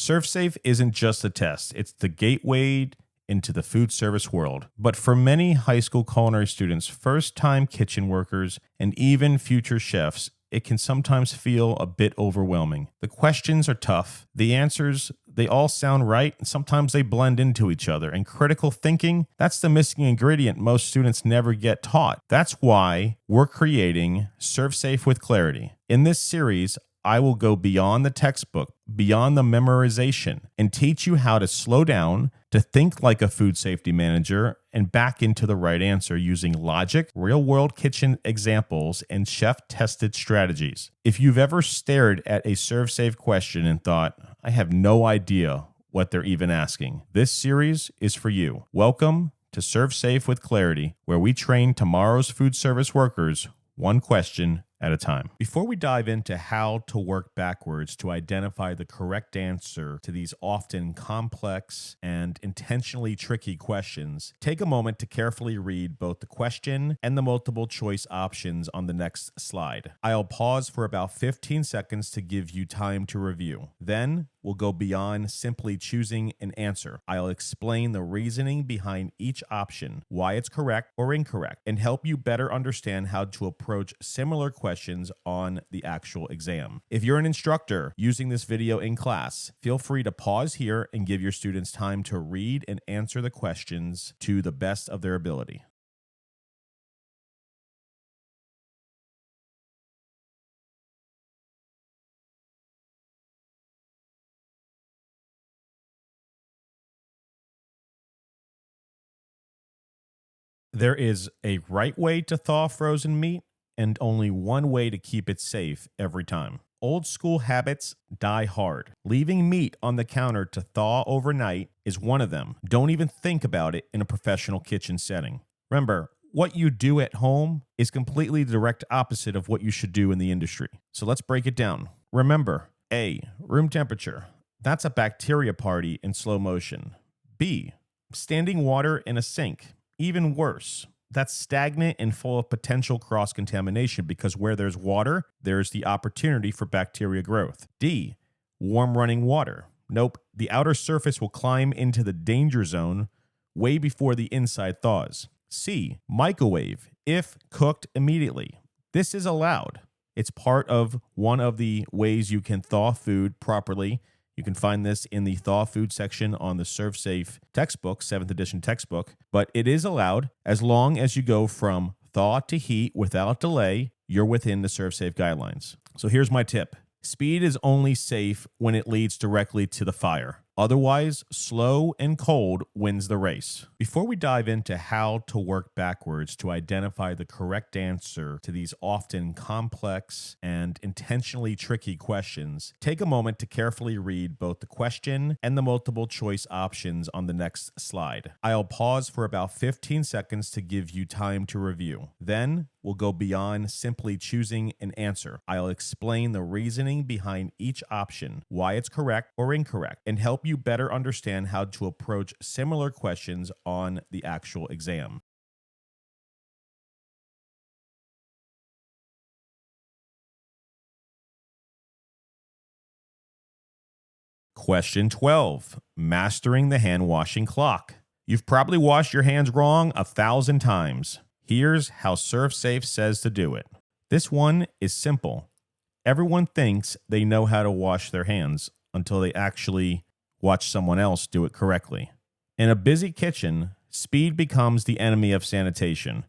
ServSafe isn't just a test, it's the gateway into the food service world. But for many high school culinary students, first-time kitchen workers, and even future chefs, it can sometimes feel a bit overwhelming. The questions are tough. The answers, they all sound right, and sometimes they blend into each other. And critical thinking, that's the missing ingredient most students never get taught. That's why we're creating ServSafe with Clarity. In this series, I will go beyond the textbook, beyond the memorization, and teach you how to slow down, to think like a food safety manager, and back into the right answer using logic, real-world kitchen examples, and chef-tested strategies. If you've ever stared at a ServSafe question and thought, I have no idea what they're even asking, this series is for you. Welcome to ServSafe with Clarity, where we train tomorrow's food service workers one question at a time. Before we dive into how to work backwards to identify the correct answer to these often complex and intentionally tricky questions, take a moment to carefully read both the question and the multiple choice options on the next slide. I'll pause for about 15 seconds to give you time to review. Then we'll go beyond simply choosing an answer. I'll explain the reasoning behind each option, why it's correct or incorrect, and help you better understand how to approach similar questions on the actual exam. If you're an instructor using this video in class, feel free to pause here and give your students time to read and answer the questions to the best of their ability. There is a right way to thaw frozen meat and only one way to keep it safe every time. Old school habits die hard. Leaving meat on the counter to thaw overnight is one of them. Don't even think about it in a professional kitchen setting. Remember, what you do at home is completely the direct opposite of what you should do in the industry. So let's break it down. Remember, A, room temperature. That's a bacteria party in slow motion. B, standing water in a sink. Even worse, that's stagnant and full of potential cross-contamination because where there's water, there's the opportunity for bacteria growth. D, warm running water. Nope, the outer surface will climb into the danger zone way before the inside thaws. C, microwave, if cooked immediately. This is allowed. It's part of one of the ways you can thaw food properly. You can find this in the Thaw Food section on the ServSafe textbook, 7th edition textbook, but it is allowed as long as you go from thaw to heat without delay, you're within the ServSafe guidelines. So here's my tip. Speed is only safe when it leads directly to the fire. Otherwise, slow and cold wins the race. Before we dive into how to work backwards to identify the correct answer to these often complex and intentionally tricky questions, take a moment to carefully read both the question and the multiple choice options on the next slide. I'll pause for about 15 seconds to give you time to review. Then we'll go beyond simply choosing an answer. I'll explain the reasoning behind each option, why it's correct or incorrect, and help you better understand how to approach similar questions on the actual exam. Question 12, mastering the hand washing clock. You've probably washed your hands wrong 1,000 times. Here's how ServSafe says to do it. This one is simple. Everyone thinks they know how to wash their hands until they actually watch someone else do it correctly. In a busy kitchen, speed becomes the enemy of sanitation.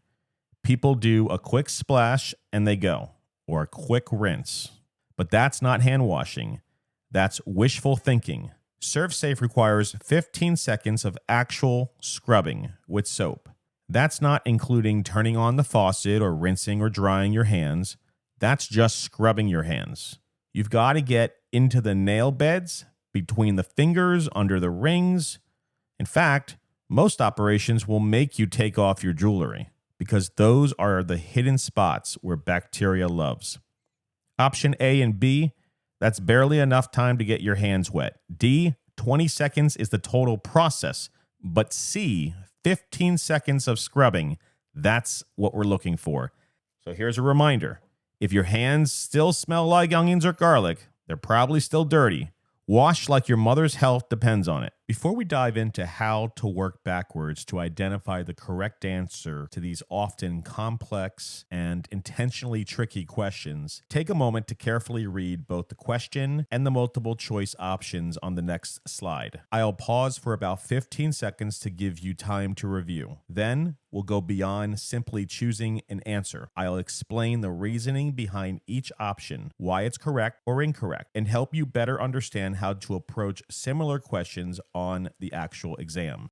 People do a quick splash and they go, or a quick rinse. But that's not hand washing. That's wishful thinking. ServSafe requires 15 seconds of actual scrubbing with soap. That's not including turning on the faucet or rinsing or drying your hands. That's just scrubbing your hands. You've got to get into the nail beds, between the fingers, under the rings. In fact, most operations will make you take off your jewelry because those are the hidden spots where bacteria loves. Option A and B, that's barely enough time to get your hands wet. D, 20 seconds is the total process. But C, 15 seconds of scrubbing, that's what we're looking for. So here's a reminder. If your hands still smell like onions or garlic, they're probably still dirty. Wash like your mother's health depends on it. Before we dive into how to work backwards to identify the correct answer to these often complex and intentionally tricky questions, take a moment to carefully read both the question and the multiple choice options on the next slide. I'll pause for about 15 seconds to give you time to review. Then we'll go beyond simply choosing an answer. I'll explain the reasoning behind each option, why it's correct or incorrect, and help you better understand how to approach similar questions on the actual exam.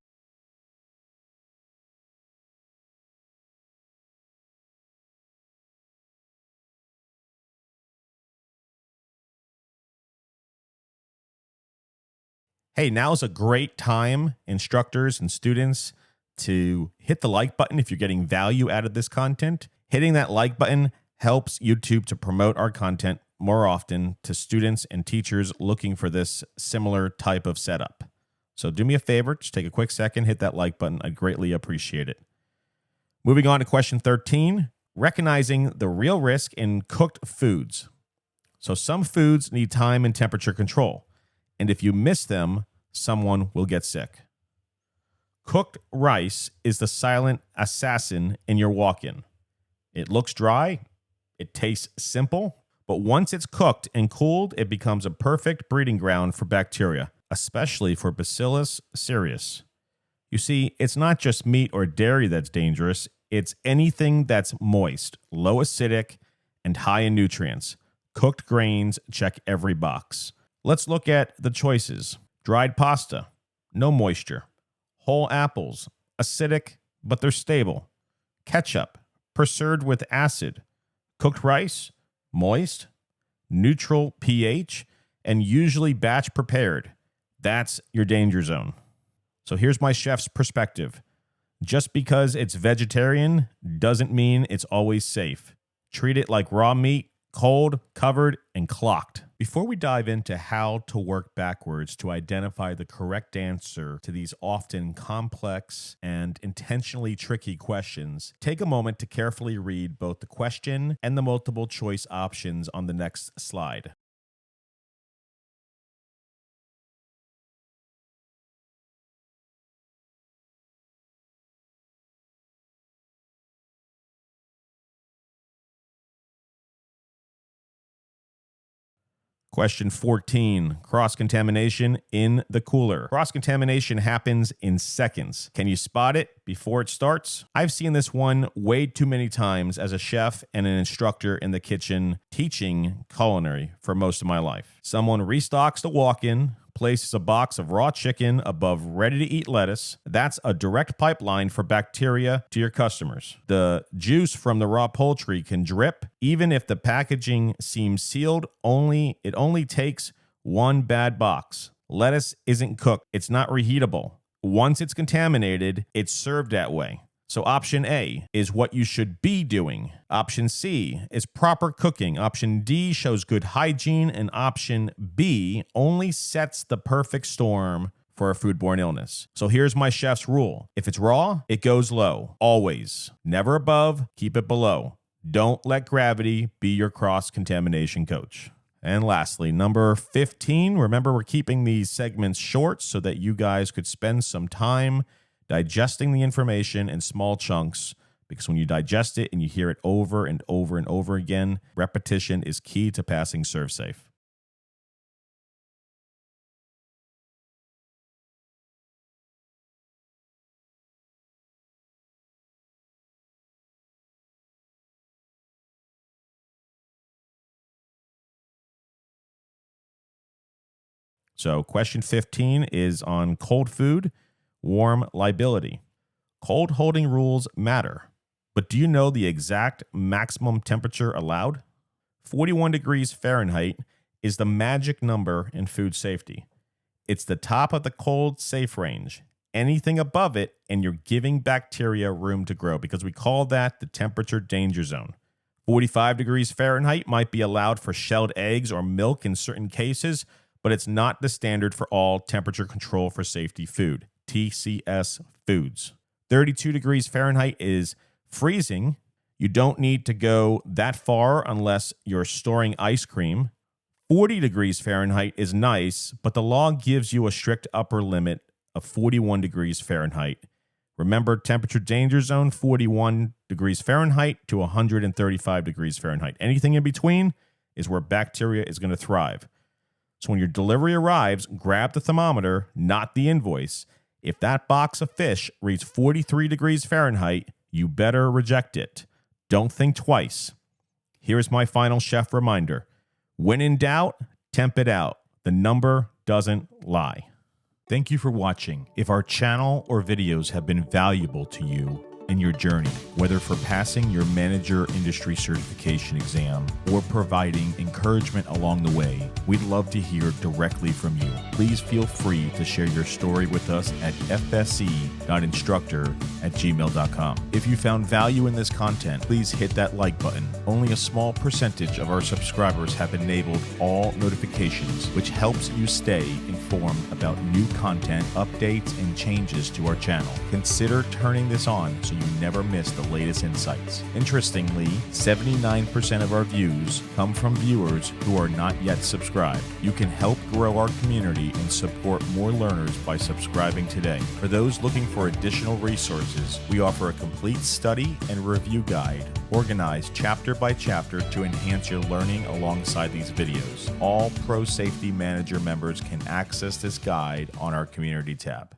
Hey, now's a great time, instructors and students, to hit the like button if you're getting value out of this content. Hitting that like button helps YouTube to promote our content more often to students and teachers looking for this similar type of setup. So do me a favor, just take a quick second, hit that like button. I'd greatly appreciate it. Moving on to question 13, recognizing the real risk in cooked foods. So some foods need time and temperature control, and if you miss them, someone will get sick. Cooked rice is the silent assassin in your walk-in. It looks dry, it tastes simple, but once it's cooked and cooled, it becomes a perfect breeding ground for bacteria, especially for Bacillus cereus. You see, it's not just meat or dairy that's dangerous, it's anything that's moist, low acidic, and high in nutrients. Cooked grains check every box. Let's look at the choices. Dried pasta, no moisture. Whole apples, acidic, but they're stable. Ketchup, preserved with acid. Cooked rice, moist, neutral pH, and usually batch prepared. That's your danger zone. So here's my chef's perspective. Just because it's vegetarian doesn't mean it's always safe. Treat it like raw meat, cold, covered, and clocked. Before we dive into how to work backwards to identify the correct answer to these often complex and intentionally tricky questions, take a moment to carefully read both the question and the multiple choice options on the next slide. Question 14, cross-contamination in the cooler. Cross-contamination happens in seconds. Can you spot it before it starts? I've seen this one way too many times as a chef and an instructor in the kitchen teaching culinary for most of my life. Someone restocks the walk-in, places a box of raw chicken above ready-to-eat lettuce. That's a direct pipeline for bacteria to your customers. The juice from the raw poultry can drip, even if the packaging seems sealed. It only takes one bad box. Lettuce isn't cooked. It's not reheatable. Once it's contaminated, it's served that way. So option A is what you should be doing. Option C is proper cooking. Option D shows good hygiene. And option B only sets the perfect storm for a foodborne illness. So here's my chef's rule. If it's raw, it goes low. Always. Never above, keep it below. Don't let gravity be your cross-contamination coach. And lastly, number 15. Remember, we're keeping these segments short so that you guys could spend some time digesting the information in small chunks, because when you digest it and you hear it over and over and over again, repetition is key to passing ServSafe. So question 15 is on cold food, warm liability. Cold holding rules matter, but do you know the exact maximum temperature allowed? 41 degrees Fahrenheit is the magic number in food safety. It's the top of the cold safe range. Anything above it, and you're giving bacteria room to grow, because we call that the temperature danger zone. 45 degrees Fahrenheit might be allowed for shelled eggs or milk in certain cases, but it's not the standard for all temperature control for safety food, TCS foods. 32 degrees Fahrenheit is freezing. You don't need to go that far unless you're storing ice cream. 40 degrees Fahrenheit is nice, but the law gives you a strict upper limit of 41 degrees Fahrenheit. Remember, temperature danger zone, 41 degrees Fahrenheit to 135 degrees Fahrenheit. Anything in between is where bacteria is going to thrive. So when your delivery arrives, grab the thermometer, not the invoice. If that box of fish reads 43 degrees Fahrenheit, you better reject it. Don't think twice. Here's my final chef reminder. When in doubt, temp it out. The number doesn't lie. Thank you for watching. If our channel or videos have been valuable to you in your journey, whether for passing your manager industry certification exam or providing encouragement along the way, we'd love to hear directly from you. Please feel free to share your story with us at fsc.instructor@gmail.com. If you found value in this content, please hit that like button. Only a small percentage of our subscribers have enabled all notifications, which helps you stay informed about new content, updates, and changes to our channel. Consider turning this on so you never miss the latest insights. Interestingly, 79% of our views come from viewers who are not yet subscribed. You can help grow our community and support more learners by subscribing today. For those looking for additional resources, we offer a complete study and review guide, organized chapter by chapter to enhance your learning alongside these videos. All Pro Safety Manager members can access this guide on our community tab.